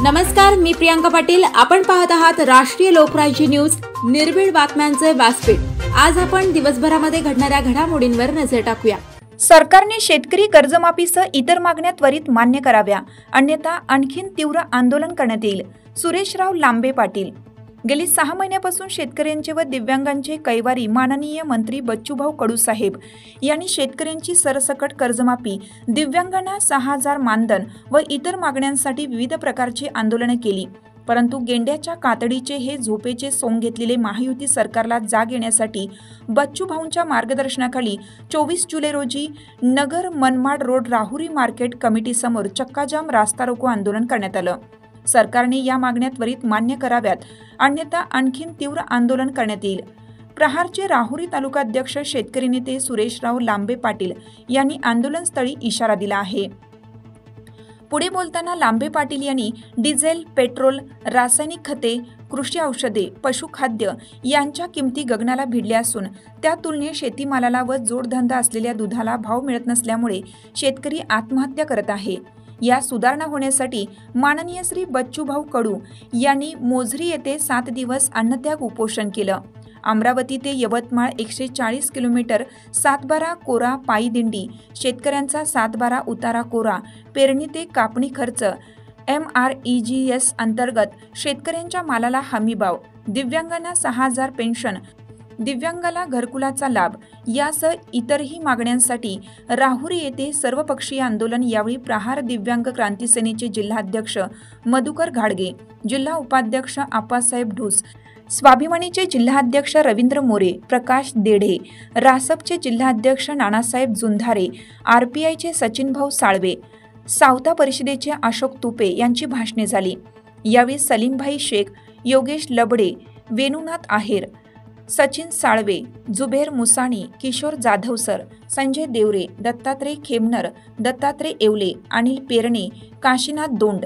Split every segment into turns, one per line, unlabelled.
नमस्कार, मी प्रियांका पाटील। आपण पाहत आहात राष्ट्रीय लोकराज्य न्यूज, निर्भीड बातम्यांचे व्यासपीठ। आज आपण दिवसभरामध्ये घडणाऱ्या घडामोडींवर नजर टाकूया।
सरकारने शेतकरी कर्जमाफीसह इतर मागण्या त्वरित मान्य कराव्या, अन्यथा आणखीन तीव्र आंदोलन करण्यात येईल। सुरेशराव लांबे पाटील। गेली 6 महिन्यापासून शेतकऱ्यांचे व दिव्यांगांचे कैवारी माननीय मंत्री बच्चूभाऊ कडू साहेब यांनी शेतकऱ्यांची सरसकट कर्जमाफी, दिव्यांगांना 6000 मानधन व इतर मागण्यांसाठी विविध प्रकारची आंदोलने केली। परंतु गेंड्याच्या कातडीचे हे झोपेचे सोंग घेतलेले महायुती सरकारला जाग येण्यासाठी बच्चूभाऊंच्या मार्गदर्शनाखाली 24 जुलै रोजी Nagar Manmad road Rahuri market committee समोर चक्काजाम रास्ता रोको आंदोलन करण्यात आलं। सरकारने या मागण्या त्वरित मान्य कराव्यात, अन्यथा आणखीन तीव्र आंदोलन करण्यात येईल। प्रहारचे राहुरी तालुकाध्यक्ष शेतकरी नेते सुरेशराव लांबे पाटील यांनी आंदोलनस्थळी इशारा दिला आहे। पुढे बोलताना लांबे पाटील यांनी डिझेल, पेट्रोल, रासायनिक खते, कृषी औषधे, पशुखाद्य यांच्या किमती गगनाला भिडल्या असून त्या तुलनेत शेतीमालाला व जोडधंदा असलेल्या दुधाला भाव मिळत नसल्यामुळे शेतकरी आत्महत्या करत आहे। या सुधारणा होण्यासाठी माननीय श्री बच्चूभाऊ कडू यांनी मोझरी येथे 7 दिवस अन्नत्याग उपोषण केलं। अमरावती ते यवतमाळ 140 किलोमीटर 7-12 कोरा पायी दिंडी, शेतकऱ्यांचा 7-12 उतारा कोरा, पेरणी ते कापणी खर्च, MREGS अंतर्गत शेतकऱ्यांच्या मालाला हमीभाव, दिव्यांगांना 6000 पेन्शन, दिव्यांगाला घरकुलाचा लाभ यासह इतरही मागण्यांसाठी राहुरी येथे सर्वपक्षीय आंदोलन। यावेळी प्रहार दिव्यांग क्रांती सेनेचे जिल्हाध्यक्ष मधुकर घाडगे, जिल्हा उपाध्यक्ष आप्पासाहेब ढूस, स्वाभिमानीचे जिल्हाध्यक्ष रवींद्र मोरे, प्रकाश देढे, रासपचे जिल्हाध्यक्ष नानासाहेब जुंधारे, RPIचे सचिनभाऊ साळवे, सावता परिषदेचे अशोक तुपे यांची भाषणे झाली। यावेळी सलीमभाई शेख, योगेश लबडे, वेणुनाथ आहेर, सचिन साळवे, जुबेर मुसाणी, किशोर जाधवसर, संजय देवरे, दत्तात्रय खेमनर, दत्तात्रय येवले, अनिल पेरणे, काशीनाथ दोंड,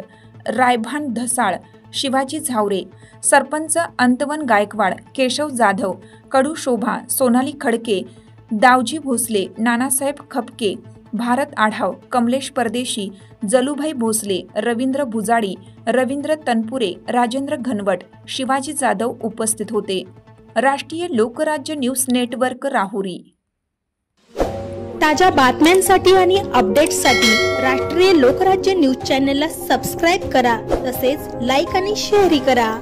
रायभान धसाळ, शिवाजी झावरे, सरपंच अंतवन गायकवाड, केशव जाधव, कडू शोभा, सोनाली खडके, दावजी भोसले, नानासाहेब खपके, भारत आढाव, कमलेश परदेशी, जलूभाई भोसले, रवींद्र भुजाडी, रवींद्र तनपुरे, राजेंद्र घनवट, शिवाजी जाधव उपस्थित होते। राष्ट्रीय लोकराज्य न्यूज नेटवर्क राहुरी।
ताज्या बातम्यांसाठी आणि अपडेट्ससाठी राष्ट्रीय लोकराज्य न्यूज चॅनलला सबस्क्राइब करा, तसेच लाईक आणि शेअर करा।